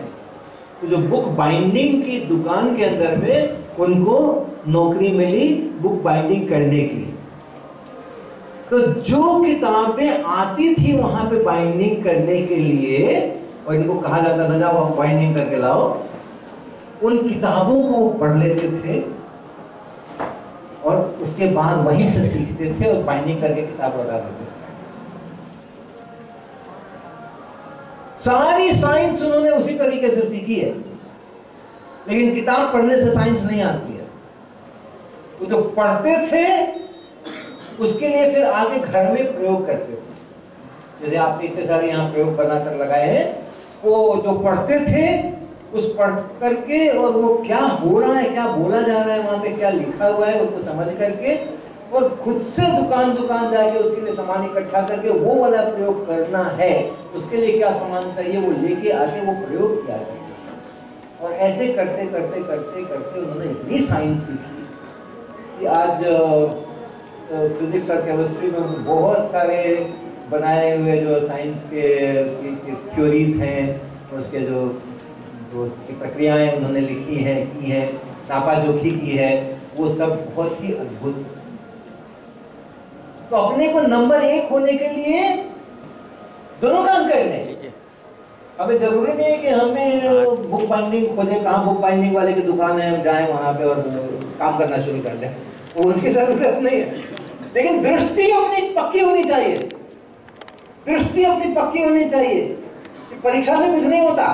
तो जो बुक बाइंडिंग की दुकान के अंदर में उनको नौकरी मिली बुक बाइंडिंग करने की। तो जो किताबें आती थी वहां पे बाइंडिंग करने के लिए, और इनको कहा जाता था जाओ आप बाइंडिंग करके लाओ, उन किताबों को वो पढ़ लेते थे और उसके बाद वहीं से सीखते थे और बाइंडिंग करके किताब लगा देते थे। सारी साइंस उन्होंने उसी तरीके से सीखी है, लेकिन किताब पढ़ने से साइंस नहीं आती है। वो जो पढ़ते थे उसके लिए फिर आगे घर में प्रयोग करते थे। जैसे आपने इतने सारे यहाँ प्रयोग बनाकर लगाए हैं, वो जो पढ़ते थे उस पढ़ करके और वो क्या हो रहा है, क्या बोला जा रहा है, वहां पे क्या लिखा हुआ है उसको समझ करके, और खुद से दुकान जाके उसके लिए सामान इकट्ठा करके वो वाला प्रयोग करना है, उसके लिए क्या सामान चाहिए वो लेके आके वो प्रयोग किया जाए। और ऐसे करते करते करते करते उन्होंने इतनी साइंस सीखी कि आज फिजिक्स और केमिस्ट्री में बहुत सारे बनाए हुए जो साइंस के थ्योरीज हैं, उसके जो उसकी प्रक्रियाएं उन्होंने लिखी हैं, की है, नापा जोखी की है, वो सब बहुत ही अद्भुत। तो अपने को नंबर 1 होने के लिए दोनों काम करने। हमें जरूरी नहीं है कि हमें बुक बाइंडिंग खोजे, कहाँ बुक बाइंडिंग वाले की दुकान है, हम जाएं वहां पे और काम करना शुरू कर दें, वो उसकी जरूरत नहीं है। लेकिन दृष्टि अपनी पक्की होनी चाहिए, दृष्टि अपनी पक्की होनी चाहिए कि परीक्षा से कुछ नहीं होता,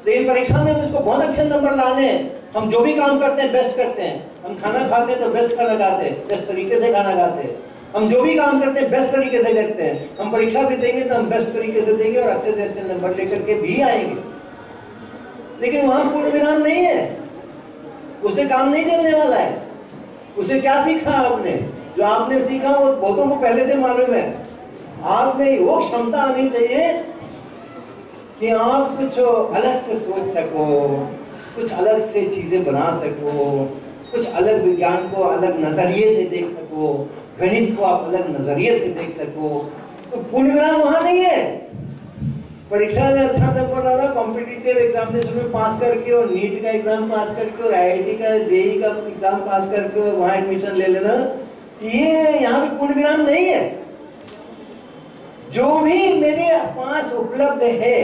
लेकिन परीक्षा में मुझको बहुत अच्छे नंबर लाने हैं। हम जो भी काम करते हैं बेस्ट करते हैं, हम खाना खाते हैं तो बेस्ट खाना खाते हैं, बेस्ट तरीके से खाना खाते हैं, हम जो भी काम करते हैं बेस्ट तरीके से करते हैं, हम परीक्षा भी देंगे तो हम बेस्ट तरीके से देंगे और अच्छे से अच्छे नंबर लेकर के भी आएंगे। लेकिन वहां पूर्ण विराम नहीं है, उससे काम नहीं चलने वाला है। उसे क्या सीखा आपने? जो आपने सीखा वो बहुतों को पहले से मालूम है। आप में वो क्षमता आनी चाहिए कि आप कुछ अलग से सोच सको, कुछ अलग से चीजें बना सको, कुछ अलग विज्ञान को अलग नजरिए से देख सको, गणित को आप अलग नजरिए से देख सको। तो पूर्ण विराम वहां नहीं है। परीक्षा में अच्छा नंबर लाना, कॉम्पिटिटिव एग्जामिनेशन में पास करके और नीट का एग्जाम पास करके और IIT का JEE का एग्जाम पास करके और वहां एडमिशन ले लेना, ये यहाँ पे पूर्ण विराम नहीं है। जो भी मेरे पास उपलब्ध है,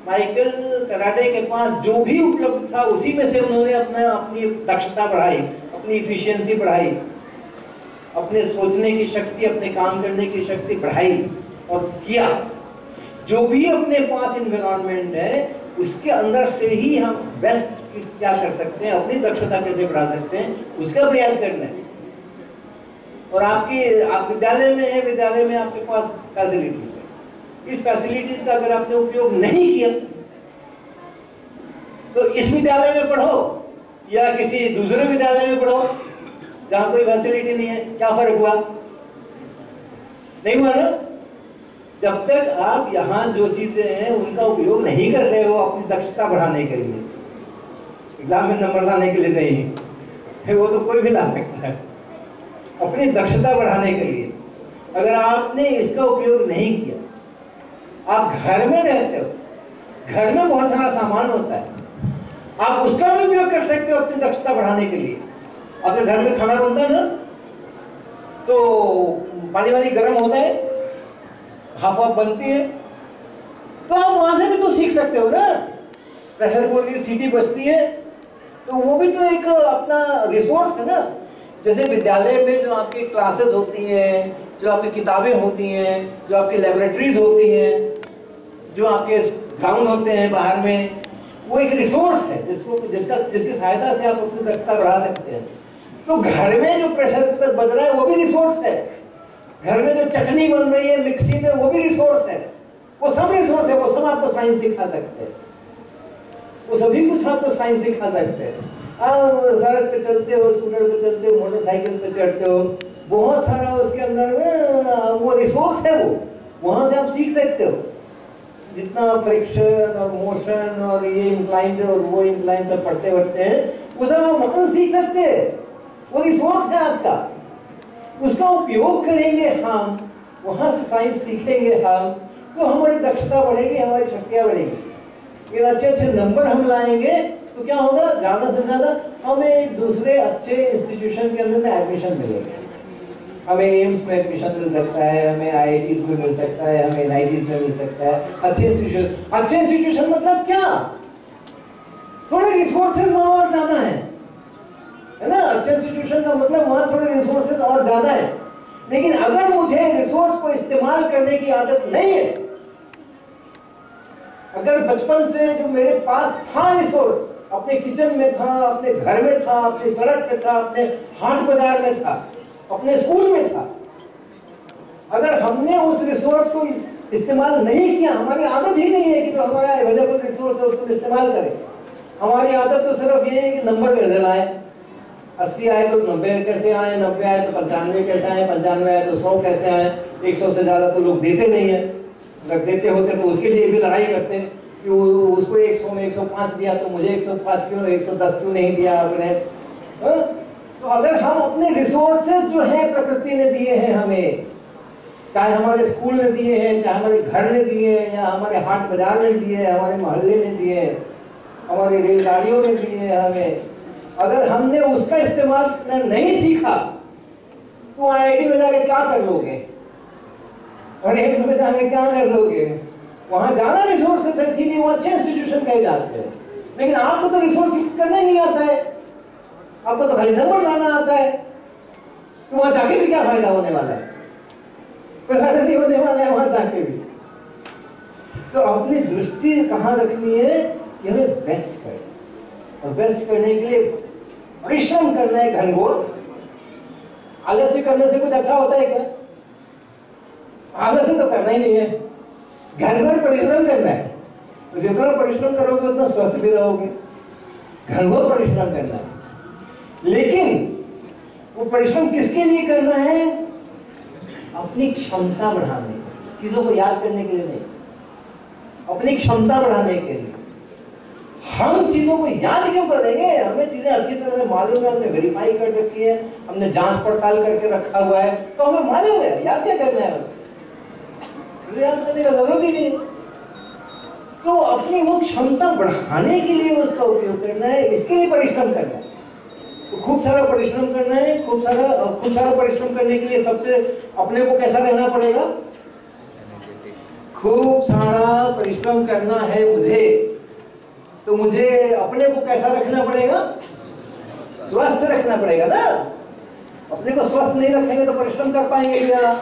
माइकल कराटे के पास जो भी उपलब्ध था उसी में से उन्होंने अपनी दक्षता बढ़ाई, अपनी इफिशियंसी बढ़ाई, अपने सोचने की शक्ति, अपने काम करने की शक्ति बढ़ाई और किया। जो भी अपने पास एनवायरनमेंट है उसके अंदर से ही हम बेस्ट क्या कर सकते हैं, अपनी दक्षता कैसे बढ़ा सकते हैं, उसका प्रयास करना है। और आप विद्यालय में है, विद्यालय में आपके पास फैसिलिटीज है, इस फैसिलिटीज का अगर आपने उपयोग नहीं किया तो इस विद्यालय में पढ़ो या किसी दूसरे विद्यालय में पढ़ो जहां कोई फैसिलिटी नहीं है, क्या फर्क हुआ? नहीं हुआ ना। जब तक आप यहाँ जो चीजें हैं उनका उपयोग नहीं कर रहे हो अपनी दक्षता बढ़ाने के लिए, एग्जाम में नंबर लाने के लिए नहीं, वो तो कोई भी ला सकता है, अपनी दक्षता बढ़ाने के लिए अगर आपने इसका उपयोग नहीं किया, आप घर में रहते हो, घर में बहुत सारा सामान होता है, आप उसका भी उपयोग कर सकते हो अपनी दक्षता बढ़ाने के लिए। अपने घर में खाना बनता है ना, तो पानी वानी गर्म होता है, हाफ हाफ बनती है, तो आप वहां से भी तो सीख सकते हो ना। प्रेशर कुकर की सीटी बजती है तो वो भी तो एक अपना रिसोर्स है ना। जैसे विद्यालय में जो आपकी क्लासेस होती हैं, जो आपकी किताबें होती हैं, जो आपकी लेबोरेटरीज होती हैं, जो आपके ग्राउंड होते हैं बाहर में, वो एक रिसोर्स है जिसकी सहायता से आप अपनी दक्षता बढ़ा सकते हैं। तो घर में जो प्रेशर कुकर बज रहा है वो भी रिसोर्स है, घर में जो चटनी बन रही है मिक्सी में वो भी रिसोर्स है, वो सब रिसोर्स है, वो सब आपको साइंस सिखा सकते हैं, वो सभी कुछ आपको साइंस सिखा सकते हैं। आप सड़क पे चलते हो, स्कूटर पे चलते हो, मोटरसाइकिल पे चढ़ते हो, बहुत सारा उसके अंदर में वो रिसोर्स है, वो वहां से आप सीख सकते हो। जितना फ्रिक्शन और मोशन और ये इंक्लाइंड और वो इंक्लाइंड सब पढ़ते बढ़ते हैं, वो सब आप मतलब सीख सकते हैं, वो रिसोर्स है आपका, उसका उपयोग करेंगे हम, वहां से साइंस सीखेंगे हम, तो हमारी दक्षता बढ़ेगी, हमारी शक्तियां बढ़ेगी। ये अच्छे अच्छे नंबर हम लाएंगे तो क्या होगा, ज्यादा से ज्यादा हमें एक दूसरे अच्छे इंस्टीट्यूशन के अंदर में एडमिशन मिलेगा। हमें एम्स में एडमिशन मिल सकता है, हमें IITs में मिल सकता है, हमें NITs में मिल सकता है। अच्छे इंस्टीट्यूशन मतलब क्या, थोड़े रिसोर्सेज वहां ज्यादा है ना। अच्छे इंस्टीट्यूशन का मतलब वहां थोड़े रिसोर्सेज और ज्यादा है। लेकिन अगर मुझे रिसोर्स को इस्तेमाल करने की आदत नहीं है, अगर बचपन से जो मेरे पास था रिसोर्स, अपने किचन में था, अपने घर में था, अपनी सड़क पे था, अपने हाट बाजार में था, अपने स्कूल में था, अगर हमने उस रिसोर्स को इस्तेमाल नहीं किया, हमारी आदत ही नहीं है कि जो हमारा अवेलेबल रिसोर्स है उसको इस्तेमाल करें। हमारी आदत तो सिर्फ ये है कि नंबर कैसे लाए, 80 आए तो 90 कैसे आए, 90 आए तो 95 कैसे आए, 95 आए तो 100 कैसे आए। 100 से ज्यादा तो लोग देते नहीं है, अगर देते होते तो उसके लिए भी लड़ाई करते हैं कि उसको 100 में 105 दिया तो मुझे 105 क्यों, 110 क्यों नहीं दिया आपने। तो अगर हम अपने रिसोर्सेज जो है प्रकृति ने दिए हैं हमें, चाहे हमारे स्कूल ने दिए हैं, चाहे हमारे घर ने दिए हैं, या हमारे हाट बाजार ने दिए हैं, हमारे मोहल्ले ने दिए हैं, हमारी रेलगाड़ियों ने दिए हैं हमें, अगर हमने उसका इस्तेमाल नहीं सीखा तो IIT में जाके क्या कर लोगे, और एम्स में जाके क्या कर लोगे। वहां ज्यादा रिसोर्सेस है, इसीलिए वो अच्छे इंस्टीट्यूशन कहे जाते हैं। लेकिन आपको तो रिसोर्स यूज करना ही नहीं आता है, आपको तो खाली नंबर लाना आता है, तो वहां जाके भी क्या फायदा होने वाला है, कोई फायदा नहीं होने वाला है वहां जाके भी। तो अपनी दृष्टि कहाँ रखनी है कि हमें बेस्ट करें, और बेस्ट करने के लिए परिश्रम करना है घनघोर। आलस्य करने से कुछ अच्छा होता है क्या, आलस्य तो करना ही नहीं है, घनघोर परिश्रम करना है। तो जितना परिश्रम करोगे उतना स्वस्थ भी रहोगे, घनघोर परिश्रम करना है। लेकिन वो परिश्रम किसके लिए करना है, अपनी क्षमता बढ़ाने, चीजों को याद करने के लिए नहीं, अपनी क्षमता बढ़ाने के लिए। हम चीजों को याद क्यों करेंगे, हमें चीजें अच्छी तरह से मालूम है, हमने वेरीफाई कर रखी है, हमने जांच पड़ताल करके रखा हुआ है, तो हमें मालूम है, याद क्या करना है, याद करने का जरूरत ही नहीं। तो अपनी वो क्षमता बढ़ाने के लिए उसका उपयोग करना है, इसके लिए परिश्रम करना है। तो खूब सारा परिश्रम करना है, खूब सारा परिश्रम करने के लिए सबसे अपने को कैसा रहना पड़ेगा, खूब सारा परिश्रम करना है मुझे, तो मुझे अपने को कैसा रखना पड़ेगा, स्वस्थ रखना पड़ेगा ना। अपने को स्वस्थ नहीं रखेंगे तो परिश्रम कर पाएंगे क्या,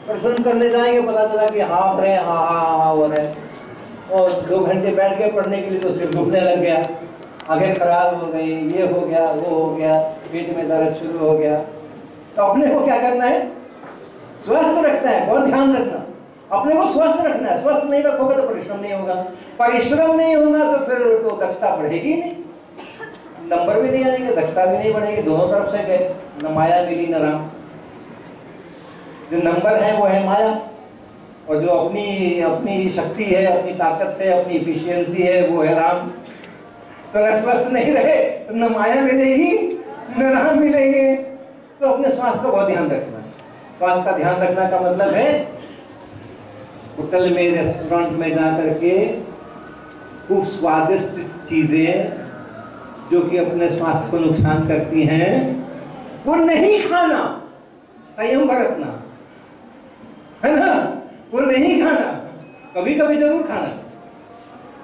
परिश्रम करने जाएंगे पता चला कि हाफ है, हाँ हो रहा है, और 2 घंटे बैठ के पढ़ने के लिए तो सिर दुखने लग गया, आंखें खराब हो गई, ये हो गया, वो हो गया, पेट में दर्द शुरू हो गया। तो अपने को क्या करना है, स्वस्थ रखना है, बहुत ध्यान रखना, अपने को स्वस्थ रखना है। स्वस्थ नहीं रखोगे तो परिश्रम नहीं होगा, परिश्रम नहीं होगा तो फिर तो दक्षता बढ़ेगी नहीं, नंबर भी नहीं आएंगे, दक्षता भी नहीं बढ़ेगी, दोनों तरफ से गए, न माया मिली न राम। जो नंबर है वो है माया, और जो अपनी शक्ति है, अपनी ताकत है, अपनी इफिशियंसी है, वो है राम। तो अगर स्वस्थ नहीं रहे तो न माया मिलेगी न राम मिलेंगे। तो अपने स्वास्थ्य का बहुत ध्यान रखना। स्वास्थ्य का ध्यान रखना का मतलब है होटल में, रेस्टोरेंट में जा करके खूब स्वादिष्ट चीजें जो कि अपने स्वास्थ्य को नुकसान करती हैं वो नहीं खाना, संयम बरतना है ना, वो नहीं खाना। कभी कभी जरूर खाना,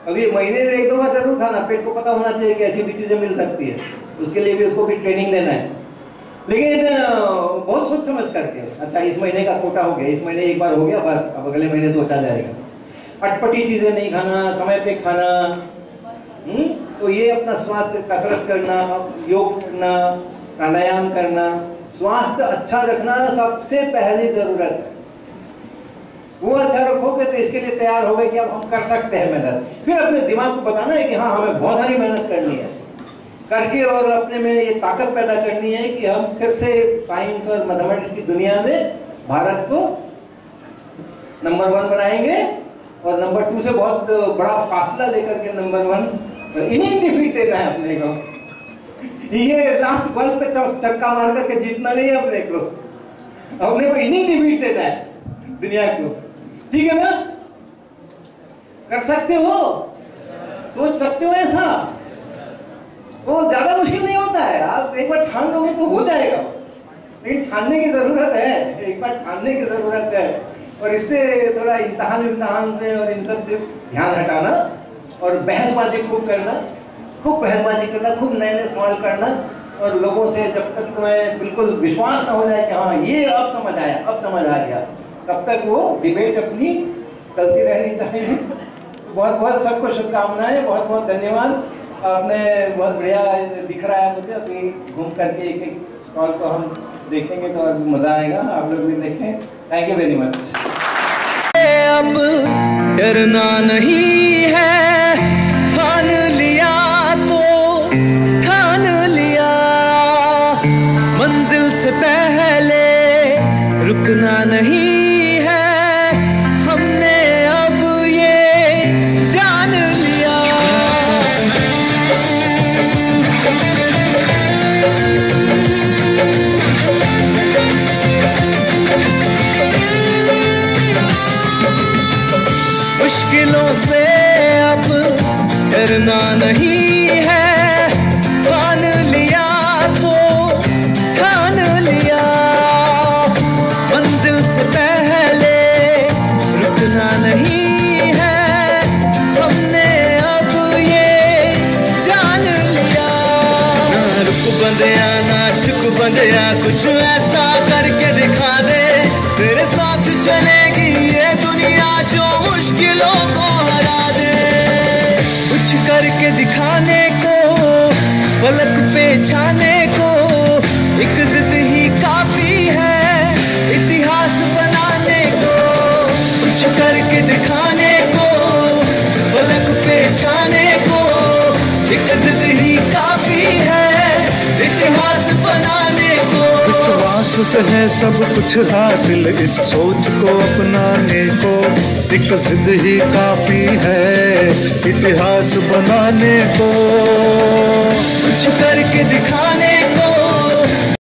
कभी महीने में 1-2 बार जरूर खाना। पेट को पता होना चाहिए कि ऐसी भी चीजें मिल सकती है, उसके लिए भी उसको भी ट्रेनिंग देना है, लेकिन बहुत सोच समझ करके। अच्छा, इस महीने का कोटा हो गया, इस महीने एक बार हो गया, बस अब अगले महीने सोचा जाएगा। अटपटी चीजें नहीं खाना, समय पे खाना। तो ये अपना स्वास्थ्य, कसरत करना, योग करना, प्राणायाम करना, स्वास्थ्य अच्छा रखना सबसे पहली जरूरत है। वो अच्छा रखोगे तो इसके लिए तैयार हो गए कि अब हम कर सकते हैं मेहनत। फिर अपने दिमाग को बताना है कि हाँ हमें बहुत सारी मेहनत करनी है करके, और अपने में ये ताकत पैदा करनी है कि हम फिर से साइंस और मैथमेटिक्स की दुनिया में भारत को नंबर 1 बनाएंगे, और नंबर 2 से बहुत बड़ा फासला लेकर के नंबर 1 इन्हीं डिफीट देना है अपने को। ये लास्ट बॉल पे चक्का मार करके जीतना नहीं है अपने को इन्हीं डिफीट देना है दुनिया को। ठीक है ना? कर सकते हो, सोच सकते हो ऐसा? वो ज्यादा मुश्किल नहीं होता है, आप एक बार ठान लोगे तो हो जाएगा। लेकिन ठानने की जरूरत है, एक बार ठानने की जरूरत है, और इससे थोड़ा इम्तिहान से और इन सब से ध्यान हटाना, और बहसबाजी खूब करना, खूब बहसबाजी करना, खूब नए नए सवाल करना, और लोगों से जब तक तुम्हें बिल्कुल विश्वास ना हो जाए कि हाँ ये अब समझ आया, अब समझ आ गया, तब तक वो डिबेट अपनी चलती रहनी चाहिए। बहुत बहुत सबको शुभकामनाएं, बहुत बहुत धन्यवाद। आपने बहुत बढ़िया दिख रहा है मुझे, अभी घूम करके एक एक स्टॉल को हम देखेंगे तो और मज़ा आएगा, आप लोग भी देखें। Thank you very much. अब डरना नहीं है, ठान लिया तो ठान लिया, मंजिल से पहले रुकना नहीं है, हमने अब ये जान लिया। मुश्किलों से अब डरना नहीं है, ठान लिया तो ठान लिया, मंजिल से पहले रुकना नहीं है, हमने अब ये जान लिया। ना रुक बंदिया ना चुक बंदिया, कुछ ऐसा करके दिखा दे, तेरे साथ चलेगी ये दुनिया जो मुश्किलों को हरा दे। कुछ करके दिखाने को, फलक पे छाने को, एक जिद ही काफी है इतिहास बनाने को। कुछ करके दिखाने को, फलक पे छाने को, एक जिद ही काफी है इतिहास बनाने को। विश्वास से है सब कुछ हासिल, इस सोच को अपनाने को, एक जिद ही काफी है इतिहास बनाने को। कुछ करके दिखाने